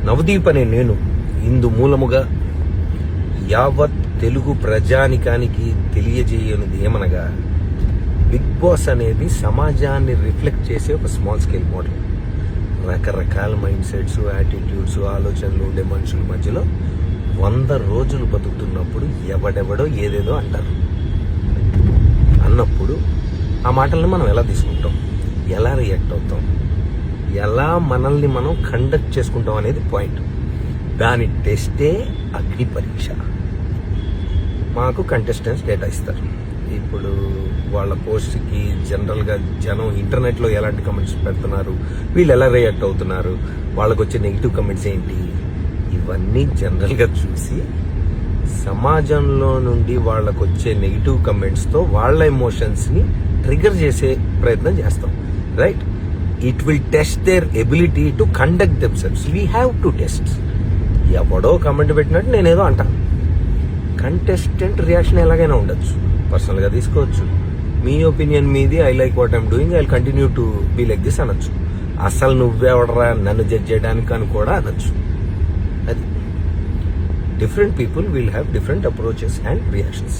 నవదీప్ అనే నేను ఇందు మూలముగా యావత్ తెలుగు ప్రజానికానికి తెలియజేయనిది ఏమనగా, బిగ్ బాస్ అనేది సమాజాన్ని రిఫ్లెక్ట్ చేసే ఒక స్మాల్ స్కేల్ మోడల్. రకరకాల మైండ్ సెట్స్, యాటిట్యూడ్స్, ఆలోచనలు ఉండే మనుషుల మధ్యలో 100 రోజులు బతుకుతున్నప్పుడు ఎవడెవడో ఏదేదో అంటారు. అన్నప్పుడు ఆ మాటల్ని మనం ఎలా తీసుకుంటాం, ఎలా రియాక్ట్ అవుతాం, ఎలా మనల్ని మనం కండక్ట్ చేసుకుంటాం అనేది పాయింట్. దాని టెస్టే అగ్ని పరీక్ష. మాకు కంటెస్టెంట్స్ డేటా ఇస్తారు. ఇప్పుడు వాళ్ళ పోస్ట్కి జనరల్గా జనం ఇంటర్నెట్లో ఎలాంటి కమెంట్స్ పెడుతున్నారు, వీళ్ళు ఎలా రియాక్ట్ అవుతున్నారు, వాళ్ళకు వచ్చే నెగిటివ్ కమెంట్స్ ఏంటి, ఇవన్నీ జనరల్గా చూసి సమాజంలో నుండి వాళ్ళకు వచ్చే నెగిటివ్ కమెంట్స్తో వాళ్ళ ఎమోషన్స్ని ట్రిగర్ చేసే ప్రయత్నం చేస్తాం. Right? It will test their ability to conduct themselves. We have to test. ఎవడో కమెంట్ పెట్టినట్టు నేనేదో అంటాను. కంటెస్టెంట్ రియాక్షన్ ఎలాగైనా ఉండొచ్చు, పర్సనల్గా తీసుకోవచ్చు. మీ ఒపీనియన్ మీది, I like what I'm doing, I will continue to be like this అనొచ్చు. అసలు నువ్వెవడరా నన్ను జడ్జ్ చేయడానికి అని కూడా అనొచ్చు. అది different people will have different approaches and reactions.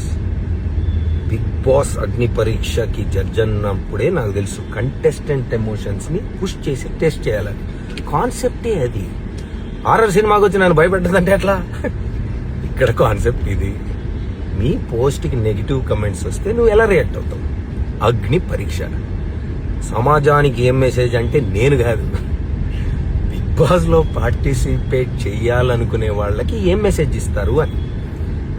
Bigg Boss అగ్ని పరీక్షకి జడ్జ్ అన్నప్పుడే నాకు తెలుసు కంటెస్టెంట్ ఎమోషన్స్ని పుష్ చేసి టెస్ట్ చేయాలని. కాన్సెప్టే అది. హారర్ సినిమాకి వచ్చి నన్ను భయపెట్టదంటే ఎట్లా? ఇక్కడ కాన్సెప్ట్ ఇది. మీ పోస్ట్కి నెగిటివ్ కమెంట్స్ వస్తే నువ్వు ఎలా రియాక్ట్ అవుతావు? అగ్ని పరీక్ష. సమాజానికి ఏం మెసేజ్ అంటే నేను కాదు, బిగ్ బాస్లో పార్టిసిపేట్ చెయ్యాలనుకునే వాళ్ళకి ఏం మెసేజ్ ఇస్తారు అని.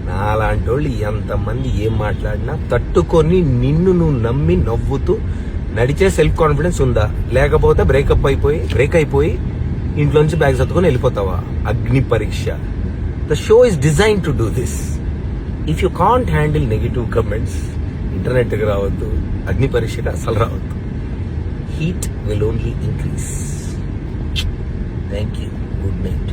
నాలాంటి వాళ్ళు ఎంతమంది ఏం మాట్లాడినా తట్టుకొని నిన్ను నువ్వు నమ్మి నవ్వుతూ నడిచే సెల్ఫ్ కాన్ఫిడెన్స్ ఉందా? లేకపోతే బ్రేక్ అయిపోయి ఇంట్లోంచి బ్యాగ్ సర్దుకొని వెళ్ళిపోతావా? Agni Pariksha. The show is designed to do this. If you can't handle negative comments, ఇంటర్నెట్కి రావద్దు, అగ్ని పరీక్షకి అసలు రావద్దు. Heat will only increase. Thank you. Good night.